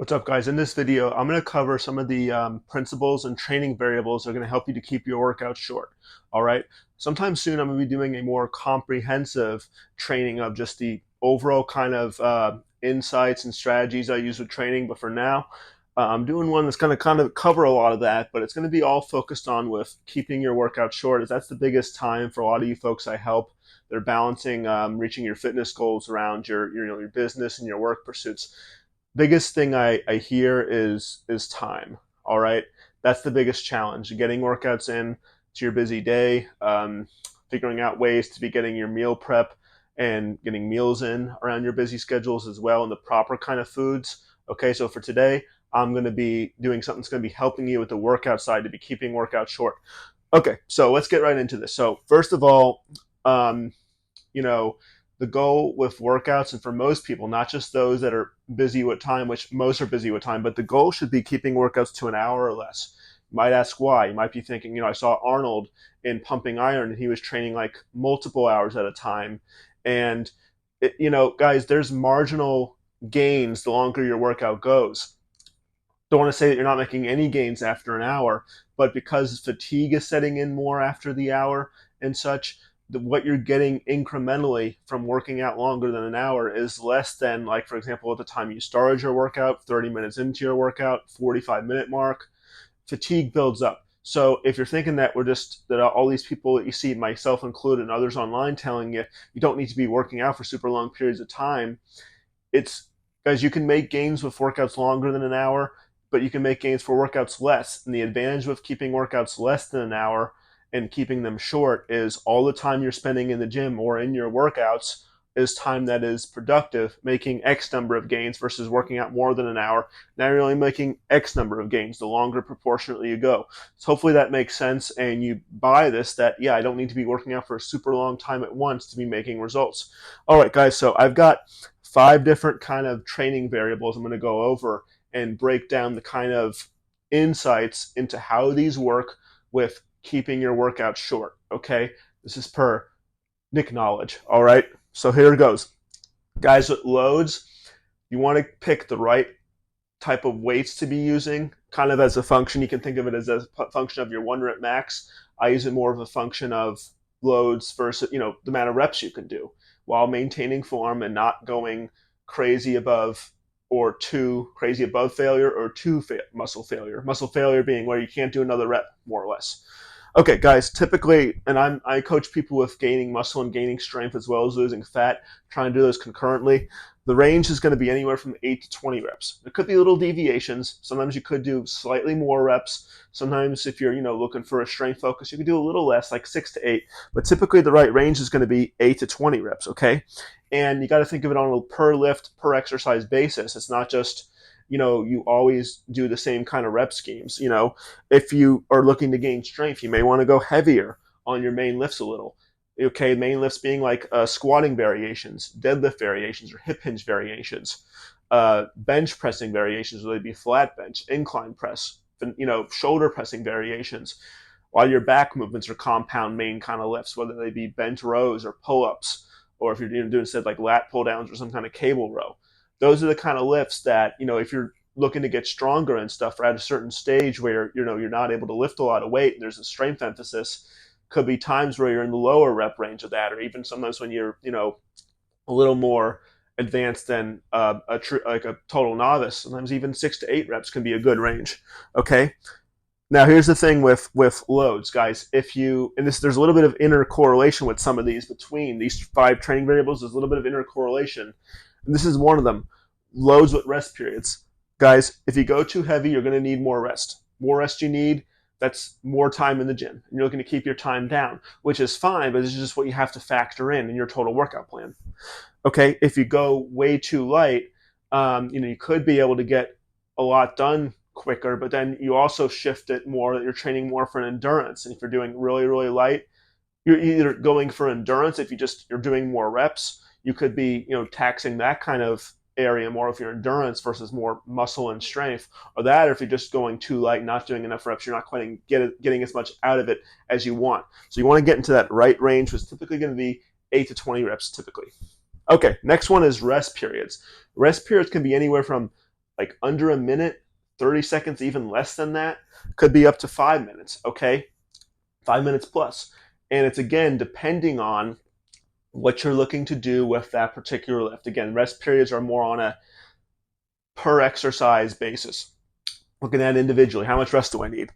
What's up, guys? In this video, I'm going to cover some of the principles and training variables that are going to help you to keep your workout short. All right. Sometime soon, I'm going to be doing a more comprehensive training of just the overall kind of insights and strategies I use with training. But for now, I'm doing one that's going to kind of cover a lot of that, but it's going to be all focused on with keeping your workout short, as that's the biggest time for a lot of you folks I help. They're balancing reaching your fitness goals around your business and your work pursuits. Biggest thing I hear is time. All right, that's the biggest challenge: getting workouts in to your busy day, figuring out ways to be getting your meal prep and getting meals in around your busy schedules as well, and the proper kind of foods. Okay, so for today, I'm going to be doing something that's going to be helping you with the workout side to be keeping workout short. Okay, so let's get right into this. So first of all, um, you know, the goal with workouts, and for most people, not just those that are busy with time, which most are busy with time, but the goal should be keeping workouts to an hour or less. You might ask why. You might be thinking, I saw Arnold in pumping iron and he was training like multiple hours at a time. And, guys, there's marginal gains the longer your workout goes. Don't want to say that you're not making any gains after an hour, but because fatigue is setting in more after the hour and such, what you're getting incrementally from working out longer than an hour is less than, like, for example, at the time you started your workout, 30 minutes into your workout, 45-minute mark. Fatigue builds up. So if you're thinking that that all these people that you see, myself included, and others online, telling you you don't need to be working out for super long periods of time, it's, guys, you can make gains with workouts longer than an hour, but you can make gains for workouts less. And the advantage with keeping workouts less than an hour and keeping them short is all the time you're spending in the gym or in your workouts is time that is productive, making X number of gains versus working out more than an hour. Now you're only making X number of gains the longer proportionately you go. So hopefully that makes sense, and you buy this, that, yeah, I don't need to be working out for a super long time at once to be making results. All right, guys, so I've got 5 different kind of training variables I'm going to go over and break down the kind of insights into how these work with keeping your workout short. Okay, this is per Nick knowledge. All right, so here it goes, guys. With loads, you want to pick the right type of weights to be using, kind of as a function. You can think of it as a function of your 1 rep max. I use it more of a function of loads versus the amount of reps you can do while maintaining form and not going crazy above or too crazy above failure or too muscle failure. Muscle failure being where you can't do another rep, more or less. Okay, guys, typically, and I coach people with gaining muscle and gaining strength as well as losing fat, trying to do those concurrently. The range is going to be anywhere from 8 to 20 reps. There could be little deviations. Sometimes you could do slightly more reps. Sometimes if you're, looking for a strength focus, you could do a little less, like 6 to 8. But typically the right range is going to be 8 to 20 reps, okay? And you got to think of it on a per lift, per exercise basis. It's not just, you always do the same kind of rep schemes. If you are looking to gain strength, you may want to go heavier on your main lifts a little. Okay, main lifts being like squatting variations, deadlift variations, or hip hinge variations, bench pressing variations, whether it be flat bench, incline press, shoulder pressing variations, while your back movements are compound main kind of lifts, whether they be bent rows or pull-ups, or if you're doing instead like lat pull downs or some kind of cable row. Those are the kind of lifts that, if you're looking to get stronger and stuff, or at a certain stage where you're not able to lift a lot of weight and there's a strength emphasis, could be times where you're in the lower rep range of that, or even sometimes when you're a little more advanced than like a total novice. Sometimes even 6 to 8 reps can be a good range. Okay. Now here's the thing with loads, guys. There's a little bit of intercorrelation with some of these between these 5 training variables. There's a little bit of intercorrelation, and this is one of them. Loads with rest periods, guys. If you go too heavy, you're going to need more rest. More rest you need, that's more time in the gym, and you're looking to keep your time down, which is fine, but this is just what you have to factor in your total workout plan. Okay, if you go way too light, you could be able to get a lot done quicker, but then you also shift it more that you're training more for endurance. And if you're doing really, really light, you're either going for endurance. If you're doing more reps, you could be, taxing that kind of area more of your endurance versus more muscle and strength, or if you're just going too light, not doing enough reps, you're not quite getting as much out of it as you want. So you want to get into that right range, which is typically going to be 8 to 20 reps typically. Okay, next one is rest periods. Rest periods can be anywhere from like under a minute, 30 seconds, even less than that, could be up to 5 minutes, okay? 5 minutes plus. And it's again depending on what you're looking to do with that particular lift. Again, rest periods are more on a per exercise basis. Looking at individually, how much rest do I need?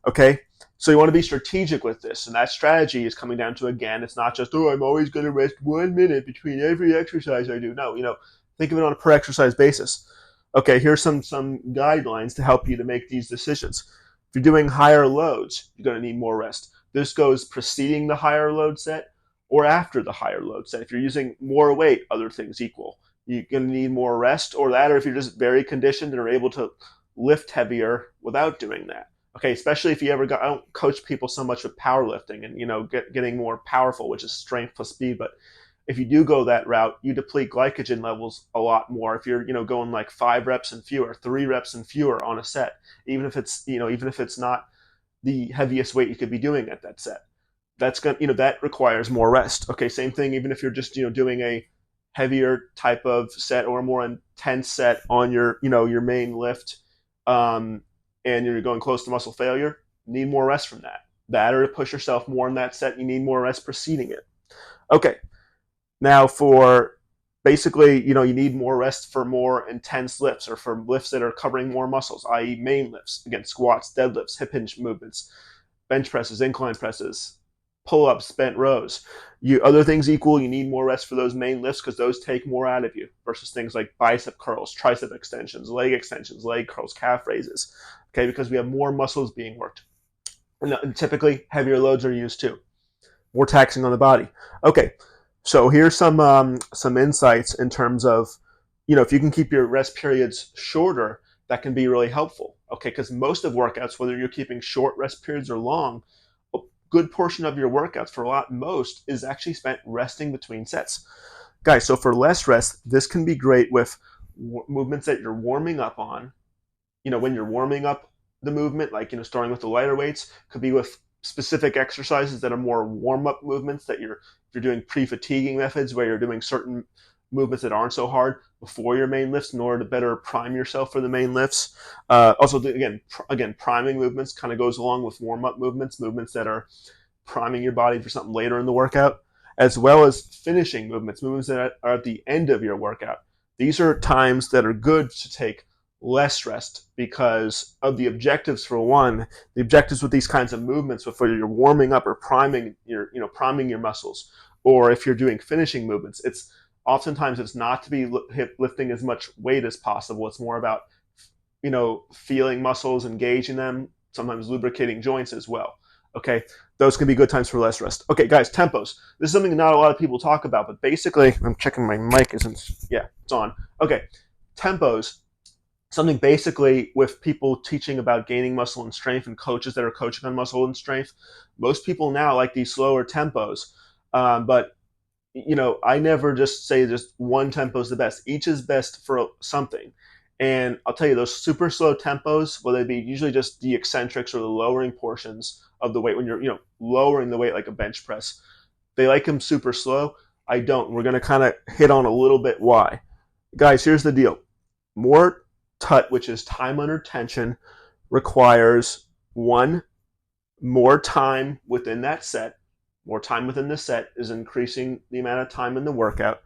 Okay, so you want to be strategic with this, and that strategy is coming down to, again, it's not just, oh, I'm always going to rest 1 minute between every exercise I do. No, think of it on a per exercise basis. Okay, here's some guidelines to help you to make these decisions. If you're doing higher loads, you're going to need more rest. This goes preceding the higher load set or after the higher load set. If you're using more weight, other things equal, you're going to need more rest, or that, or if you're just very conditioned and are able to lift heavier without doing that. Okay, especially if you ever got, I don't coach people so much with powerlifting and getting more powerful, which is strength plus speed. But if you do go that route, you deplete glycogen levels a lot more. If you're going like 5 reps and fewer, 3 reps and fewer on a set, even if it's not the heaviest weight you could be doing at that set, that's going that requires more rest. Okay, same thing. Even if you're just doing a heavier type of set or a more intense set on your main lift, and you're going close to muscle failure, you need more rest from that. That, or to push yourself more in that set, you need more rest preceding it. Okay, now for basically, you need more rest for more intense lifts or for lifts that are covering more muscles, i.e. main lifts, again, squats, deadlifts, hip hinge movements, bench presses, incline presses, pull-ups, bent rows. Other things equal, you need more rest for those main lifts because those take more out of you versus things like bicep curls, tricep extensions, leg curls, calf raises. Okay, because we have more muscles being worked. And typically, heavier loads are used too. More taxing on the body. Okay, so here's some insights in terms of, if you can keep your rest periods shorter, that can be really helpful. Okay, because most of workouts, whether you're keeping short rest periods or long, a good portion of your workouts, for most, is actually spent resting between sets. Guys, so for less rest, this can be great with movements that you're warming up on. When you're warming up the movement, like, starting with the lighter weights, could be with specific exercises that are more warm-up movements that you're doing pre-fatiguing methods where you're doing certain movements that aren't so hard before your main lifts in order to better prime yourself for the main lifts. Also, again, priming movements kind of goes along with warm-up movements that are priming your body for something later in the workout, as well as finishing movements that are at the end of your workout. These are times that are good to take less rest because of the objectives. For one, the objectives with these kinds of movements, whether you're warming up or priming your muscles, or if you're doing finishing movements, it's not to be lifting as much weight as possible. It's more about feeling muscles, engaging them, sometimes lubricating joints as well. Okay, those can be good times for less rest. Okay, guys, tempos. This is something not a lot of people talk about, but basically, I'm checking my mic isn't. Yeah, it's on. Okay, tempos. Something basically with people teaching about gaining muscle and strength and coaches that are coaching on muscle and strength. Most people now like these slower tempos, but I never just say just one tempo is the best. Each is best for something. And I'll tell you, those super slow tempos, whether they be usually just the eccentrics or the lowering portions of the weight when you're, lowering the weight like a bench press, they like them super slow. I don't. We're going to kind of hit on a little bit why. Guys, here's the deal. More TUT, which is time under tension, requires one, more time within that set. More time within the set is increasing the amount of time in the workout.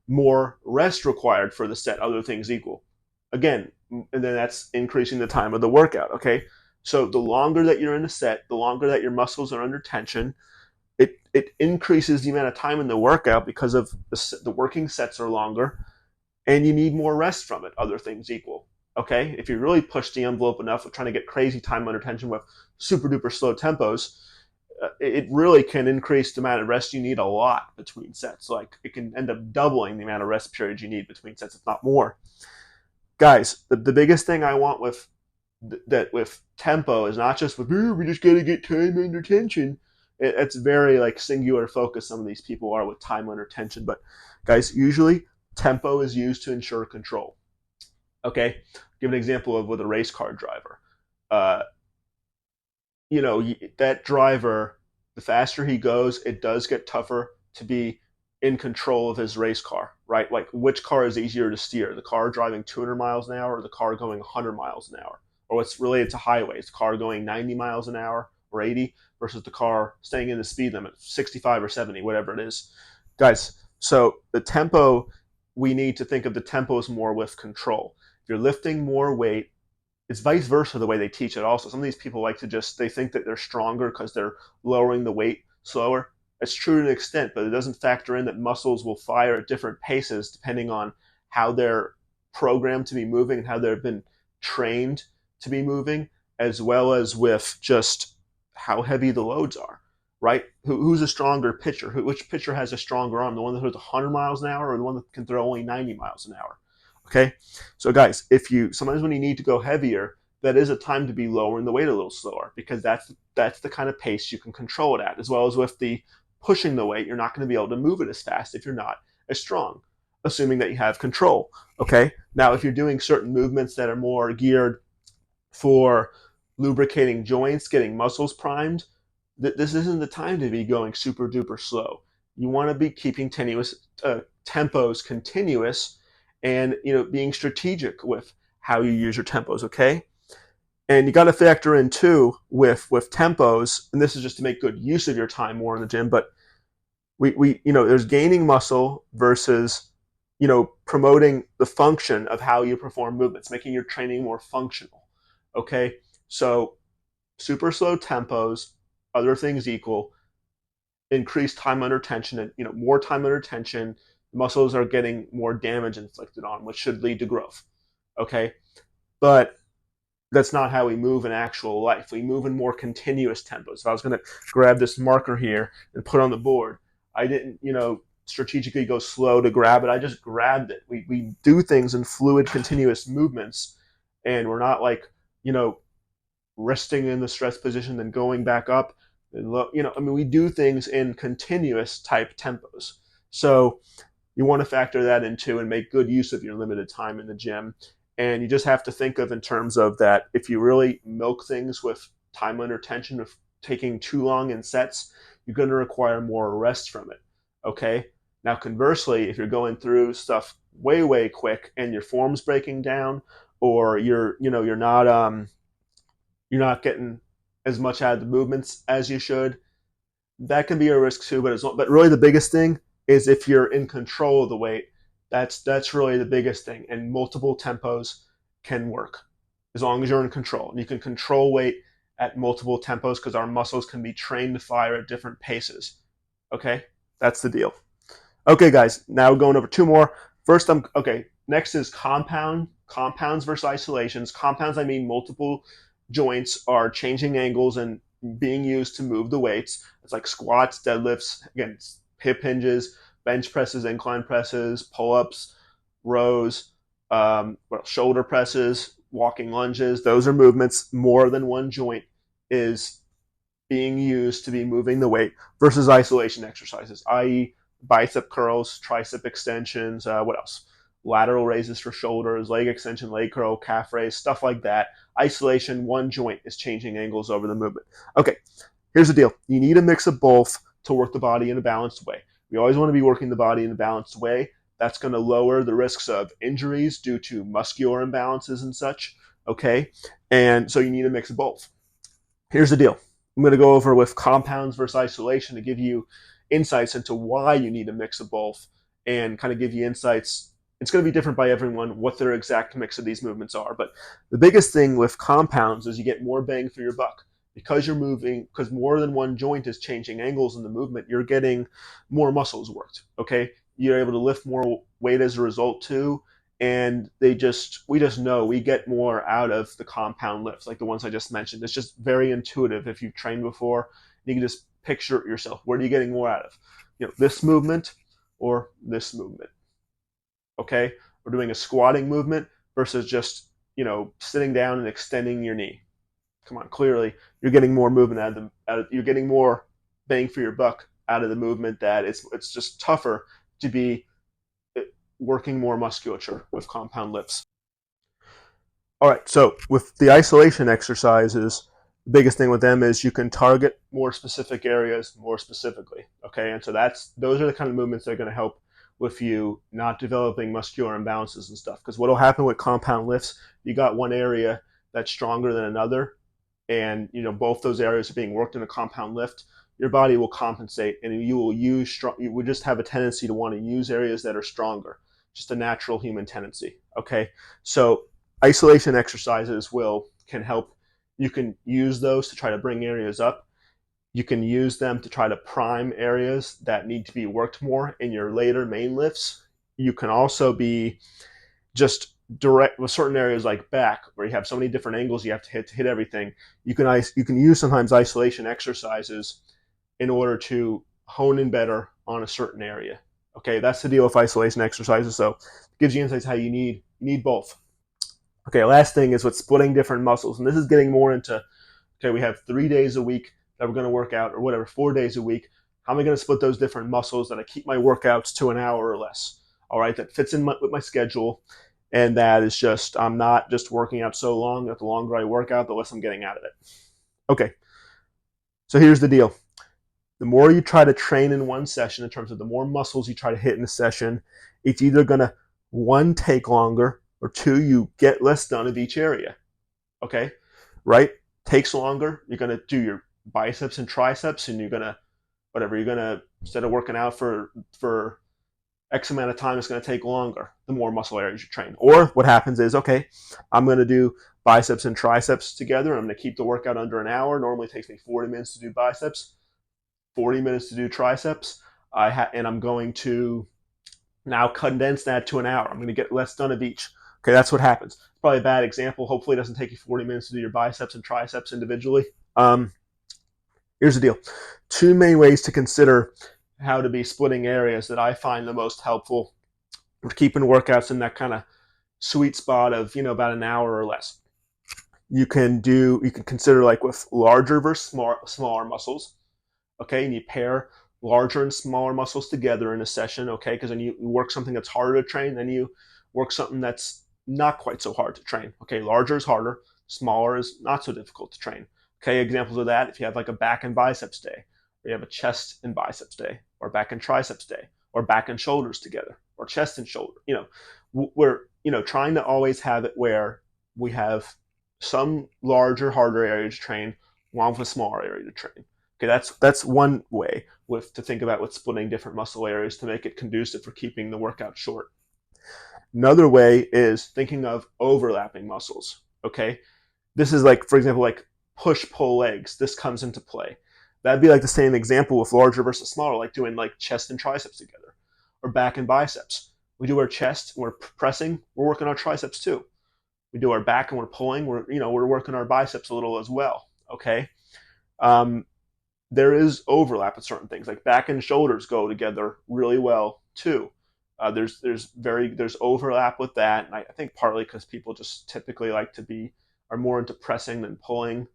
More rest required for the set, other things equal. Again, and then that's increasing the time of the workout, okay? So the longer that you're in the set, the longer that your muscles are under tension, it increases the amount of time in the workout because of the working sets are longer, and you need more rest from it, other things equal. Okay, if you really push the envelope enough of trying to get crazy time under tension with super duper slow tempos, it really can increase the amount of rest you need a lot between sets. Like, it can end up doubling the amount of rest periods you need between sets, if not more. Guys, the biggest thing I want with tempo is not just with, we just got to get time under tension. It's very like singular focus some of these people are with time under tension. But guys, usually tempo is used to ensure control. Okay, give an example of with a race car driver. That driver, the faster he goes, it does get tougher to be in control of his race car, right? Like which car is easier to steer, the car driving 200 miles an hour or the car going 100 miles an hour? Or what's related to highways, the car going 90 miles an hour or 80 versus the car staying in the speed limit, 65 or 70, whatever it is. Guys, so the tempo, we need to think of the tempos more with control. If you're lifting more weight, it's vice versa the way they teach it also. Some of these people like to just, they think that they're stronger because they're lowering the weight slower. It's true to an extent, but it doesn't factor in that muscles will fire at different paces depending on how they're programmed to be moving and how they've been trained to be moving, as well as with just how heavy the loads are, right? Who's a stronger pitcher? Which pitcher has a stronger arm? The one that throws 100 miles an hour or the one that can throw only 90 miles an hour? Okay, so guys, if you sometimes when you need to go heavier, that is a time to be lowering the weight a little slower because that's the kind of pace you can control it at, as well as with the pushing the weight, you're not going to be able to move it as fast if you're not as strong, assuming that you have control. Okay, now if you're doing certain movements that are more geared for lubricating joints, getting muscles primed, this isn't the time to be going super duper slow. You want to be keeping tempos continuous, and being strategic with how you use your tempos. Okay, and you got to factor in too with tempos, and this is just to make good use of your time more in the gym. But we there's gaining muscle versus promoting the function of how you perform movements, making your training more functional. Okay, so super slow tempos, other things equal, increased time under tension, and more time under tension, muscles are getting more damage inflicted on, which should lead to growth. Okay, but that's not how we move in actual life. We move in more continuous tempos. If I was going to grab this marker here and put on the board, I didn't strategically go slow to grab it. I just grabbed it. We do things in fluid continuous movements, and we're not like resting in the stress position, then going back up. And we do things in continuous type tempos. So you want to factor that into and make good use of your limited time in the gym. And you just have to think of in terms of that if you really milk things with time under tension of taking too long in sets, you're going to require more rest from it. Okay. Now, conversely, if you're going through stuff way, way quick and your form's breaking down, or you're not getting as much out of the movements as you should, that can be a risk too. But really the biggest thing is if you're in control of the weight, that's really the biggest thing. And multiple tempos can work as long as you're in control. And you can control weight at multiple tempos because our muscles can be trained to fire at different paces. Okay, that's the deal. Okay, guys, now going over two more. First, next is compounds versus isolations. Compounds, I mean multiple joints are changing angles and being used to move the weights. It's like squats, deadlifts, again, hip hinges, bench presses, incline presses, pull-ups, rows, shoulder presses, walking lunges. Those are movements. More than one joint is being used to be moving the weight versus isolation exercises, i.e. bicep curls, tricep extensions, what else? Lateral raises for shoulders, leg extension, leg curl, calf raise, stuff like that. Isolation, one joint is changing angles over the movement. Okay, here's the deal. You need a mix of both to work the body in a balanced way. We always want to be working the body in a balanced way. That's going to lower the risks of injuries due to muscular imbalances and such. Okay, and so you need a mix of both. Here's the deal. I'm going to go over with compounds versus isolation to give you insights into why you need a mix of both and kind of give you insights. It's going to be different by everyone what their exact mix of these movements are. But the biggest thing with compounds is you get more bang for your buck. Because you're moving, because more than one joint is changing angles in the movement, you're getting more muscles worked. Okay, you're able to lift more weight as a result too, and we just know we get more out of the compound lifts, like the ones I just mentioned. It's just very intuitive if you've trained before. You can just picture it yourself. What are you getting more out of? This movement or this movement. Okay, we're doing a squatting movement versus just sitting down and extending your knee. Come on, clearly you're getting more movement out of you're getting more bang for your buck out of the movement. That it's just tougher to be working more musculature with compound lifts. All right, so with the isolation exercises, The biggest thing with them is you can target more specific areas more specifically. Okay, and so those are the kind of movements that are going to help with you not developing muscular imbalances and stuff. Because what will happen with compound lifts, you got one area that's stronger than another, and both those areas are being worked in a compound lift. Your body will compensate, and you would just have a tendency to want to use areas that are stronger, just a natural human tendency. Okay, so isolation exercises can help. You can use those to try to bring areas up. You can use them to try to prime areas that need to be worked more in your later main lifts. You can also be just direct with certain areas like back, where you have so many different angles you have to hit everything. You can use sometimes isolation exercises in order to hone in better on a certain area. Okay, that's the deal with isolation exercises. So it gives you insights how you need both. Okay, last thing is with splitting different muscles, and this is getting more into, okay, we have 3 days a week that we're going to work out, or whatever, 4 days a week. How am I going to split those different muscles that I keep my workouts to an hour or less? All right, that fits in with my schedule, and that is just, I'm not just working out so long that the longer I work out, the less I'm getting out of it. Okay, so here's the deal. The more you try to train in one session, in terms of the more muscles you try to hit in a session, it's either going to, one, take longer, or two, you get less done of each area. Okay, right? Takes longer. You're going to do your biceps and triceps, and instead of working out for X amount of time, it's going to take longer the more muscle areas you train. Or what happens is, okay, I'm going to do biceps and triceps together. I'm going to keep the workout under an hour. Normally it takes me 40 minutes to do biceps, 40 minutes to do triceps. And I'm going to now condense that to an hour. I'm going to get less done of each. Okay, that's what happens. It's probably a bad example. Hopefully it doesn't take you 40 minutes to do your biceps and triceps individually. Here's the deal. Two main ways to consider how to be splitting areas that I find the most helpful for keeping workouts in that kind of sweet spot of, about an hour or less. You can consider, like, with larger versus smaller muscles. Okay, and you pair larger and smaller muscles together in a session. Okay, because then you work something that's harder to train, then you work something that's not quite so hard to train. Okay, larger is harder, smaller is not so difficult to train. Okay, examples of that: if you have like a back and biceps day, or you have a chest and biceps day, or back and triceps day, or back and shoulders together, or chest and shoulder. We're trying to always have it where we have some larger, harder area to train, one with a smaller area to train. Okay, that's one way to think about with splitting different muscle areas to make it conducive for keeping the workout short. Another way is thinking of overlapping muscles. Okay, this is like, for example, like push-pull legs. This comes into play. That'd be like the same example with larger versus smaller, like doing like chest and triceps together, or back and biceps. We do our chest, we're pressing, we're working our triceps too. We do our back and we're pulling, we're working our biceps a little as well. Okay. There is overlap with certain things, like back and shoulders go together really well too. There's overlap with that, and I think partly because people just typically are more into pressing than pulling.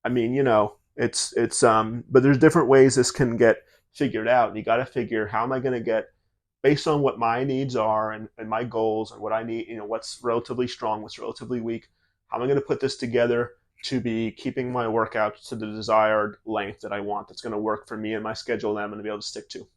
I mean, but there's different ways this can get figured out, and you got to figure, how am I going to get, based on what my needs are and my goals and what I need, what's relatively strong, what's relatively weak, how am I going to put this together to be keeping my workouts to the desired length that I want, that's going to work for me and my schedule that I'm going to be able to stick to.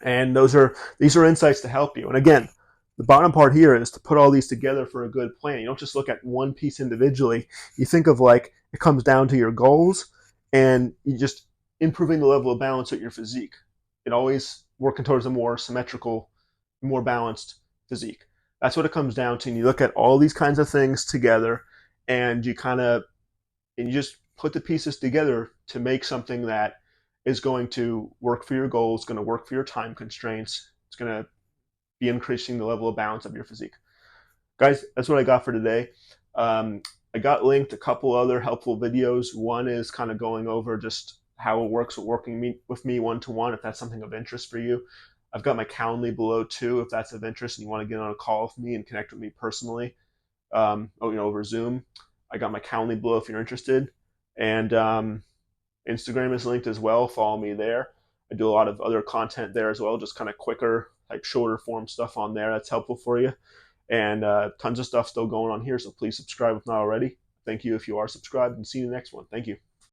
And these are insights to help you. And again, the bottom part here is to put all these together for a good plan. You don't just look at one piece individually. You think of, like, it comes down to your goals, and you just improving the level of balance with your physique. It always working towards a more symmetrical, more balanced physique. That's what it comes down to. And you look at all these kinds of things together, and you just put the pieces together to make something that is going to work for your goals, going to work for your time constraints. It's going to be increasing the level of balance of your physique. Guys, that's what I got for today. I got linked a couple other helpful videos. One is kind of going over just how it works with working with me one-to-one, if that's something of interest for you. I've got my Calendly below too, if that's of interest and you want to get on a call with me and connect with me personally, over Zoom. I got my Calendly below if you're interested. And Instagram is linked as well. Follow me there. I do a lot of other content there as well, just kind of quicker, like shorter form stuff on there that's helpful for you. And tons of stuff still going on here, so please subscribe if not already. Thank you if you are subscribed, and see you in the next one. Thank you.